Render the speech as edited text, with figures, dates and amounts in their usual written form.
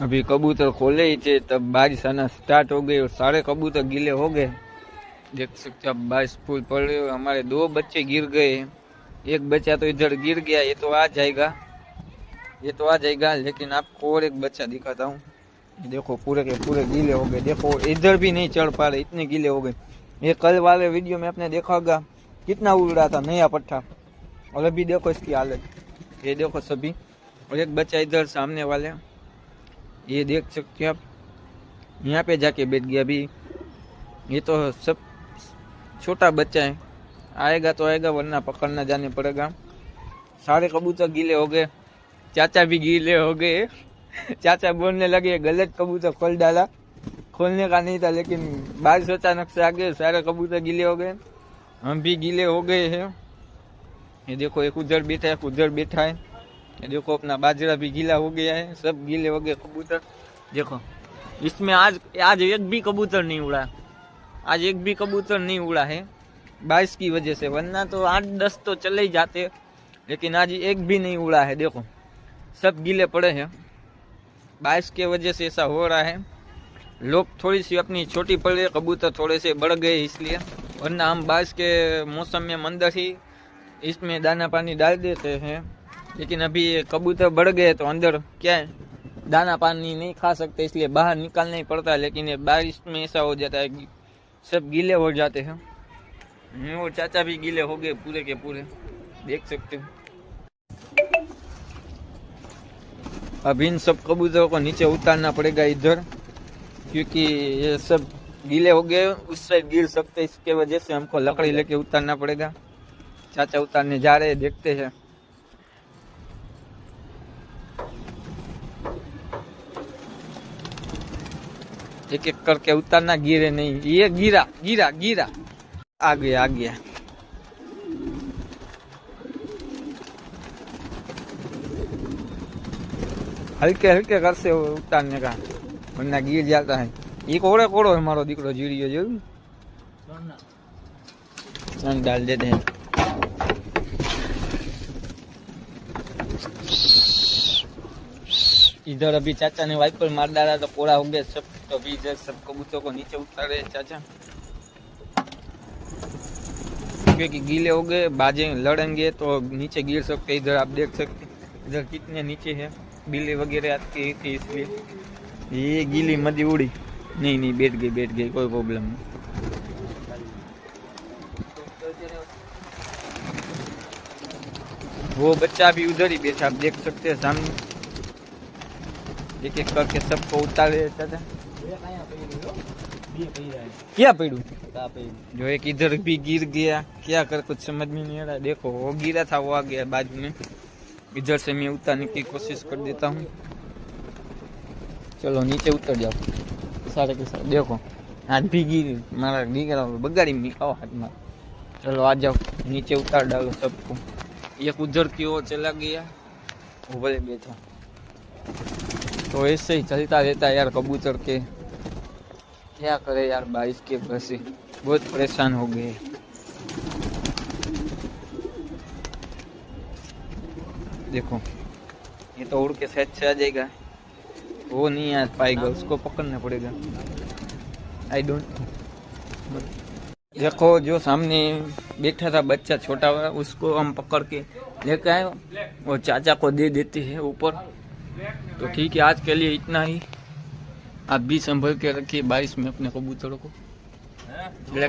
अभी कबूतर खोले ही थे तब बारिश आना स्टार्ट हो गई और सारे कबूतर गीले हो गए। देख सकते हो बारिश फुल पड़ रही है। हमारे 2 बच्चे गिर गए, एक बच्चा तो इधर गिर गया, ये तो आ जाएगा, लेकिन आपको और एक बच्चा दिखाता हूँ। देखो पूरे के पूरे गीले हो गए, देखो इधर भी नहीं चढ़ पा रहे, इतने गीले हो गए। ये कल वाले वीडियो में आपने देखा होगा कितना उड़ रहा था नया पट्टा, और अभी देखो इसकी हालत, ये देखो सभी। और एक बच्चा इधर सामने वाले, ये देख सकते हैं आप, यहाँ पे जाके बैठ गया। अभी ये तो सब छोटा बच्चा है, आएगा तो आएगा वरना पकड़ना जाने पड़ेगा। सारे कबूतर गीले हो गए, चाचा भी गीले हो गए। चाचा बोलने लगे गलत कबूतर खोल डाला, खोलने का नहीं था, लेकिन बारिश अचानक से आ गए, सारे कबूतर गीले हो गए, हम भी गीले हो गए हैं। ये देखो एक उधर बैठा है, एक उधर बैठा है। ये देखो अपना बाजरा भी गीला हो गया है, सब गीले हो गए कबूतर। देखो इसमें आज एक भी कबूतर नहीं उड़ा, आज एक भी कबूतर नहीं उड़ा है बारिश की वजह से, वरना तो 8-10 तो चले ही जाते, लेकिन आज एक भी नहीं उड़ा है। देखो सब गीले पड़े हैं, बारिश की वजह से ऐसा हो रहा है। लोग थोड़ी सी अपनी छोटी पड़ रही है, कबूतर थोड़े से बढ़ गए इसलिए, वरना हम बारिश के मौसम में अंदर ही इसमें दाना पानी डाल देते हैं। लेकिन अभी कबूतर बढ़ गए तो अंदर क्या है, दाना पानी नहीं खा सकते, इसलिए बाहर निकालना ही पड़ता है। लेकिन ये बारिश में ऐसा हो जाता है कि सब गीले हो जाते हैं। वो चाचा भी गीले हो गए पूरे के पूरे, देख सकते हो। अब इन सब कबूतरों को नीचे उतारना पड़ेगा इधर, क्योंकि ये सब गीले हो गए, उस साइड गिर सकते, इसके वजह से हमको लकड़ी लेके उतारना पड़ेगा। चाचा उतारने जा रहे हैं, देखते हैं। एक एक करके उतारना, गिरे नहीं। ये गिरा गिरा गिरा, आ गया। हल्के हल्के कर से उतारने का, वरना गिर जाता है। ये कोड़ो हमारो दीकरो जीड़ियो जो डाल देते हैं। इधर अभी चाचा ने वाइपर मार डाला तो कोड़ा हो गया सब, तो अभी इधर सब कबूतरों को नीचे उतारे चाचा, क्योंकि गीले हो गए, बाजे लड़ेंगे तो नीचे गिर सकते। इधर आप देख सकते इधर कितने नीचे है, बिल्ली वगैरह आती थी, इसलिए ये गीली मदी उड़ी नहीं बैठ गई, कोई प्रॉब्लम नहीं। वो बच्चा भी उधर ही बैठा, आप देख सकते हैं सामने। एक एक करके सबको उतारे चाचा। क्या पड़ू जो एक इधर भी गिर गया, क्या कर कुछ समझ में नहीं आ रहा। देखो वो गिरा था, वो आ गया बाजू में। इधर से मैं उतारने की कोशिश कर देता हूँ। चलो नीचे उतर जाओ सारे के सारे। देखो हाथ भी गिर, मारा गिरा बगाड़ी में आओ हाथ में। चलो आ जाओ, नीचे उतार डालो सबको। एक उधर की ओर चला गया, वो भले बैठा। तो ऐसे ही चलता रहता है यार कबूतर के, क्या करे यार, बारिश के वजह से बहुत परेशान हो गए। देखो ये तो उड़ के साइड से आ जाएगा, वो नहीं आ पाएगा, उसको पकड़ना पड़ेगा। I don't. देखो जो सामने बैठा था बच्चा छोटा हुआ, उसको हम पकड़ के लेकर आए, वो चाचा को दे देते हैं ऊपर। तो ठीक है, आज के लिए इतना ही। आप भी संभल के रखिए बारिश में अपने कबूतरों को। लगे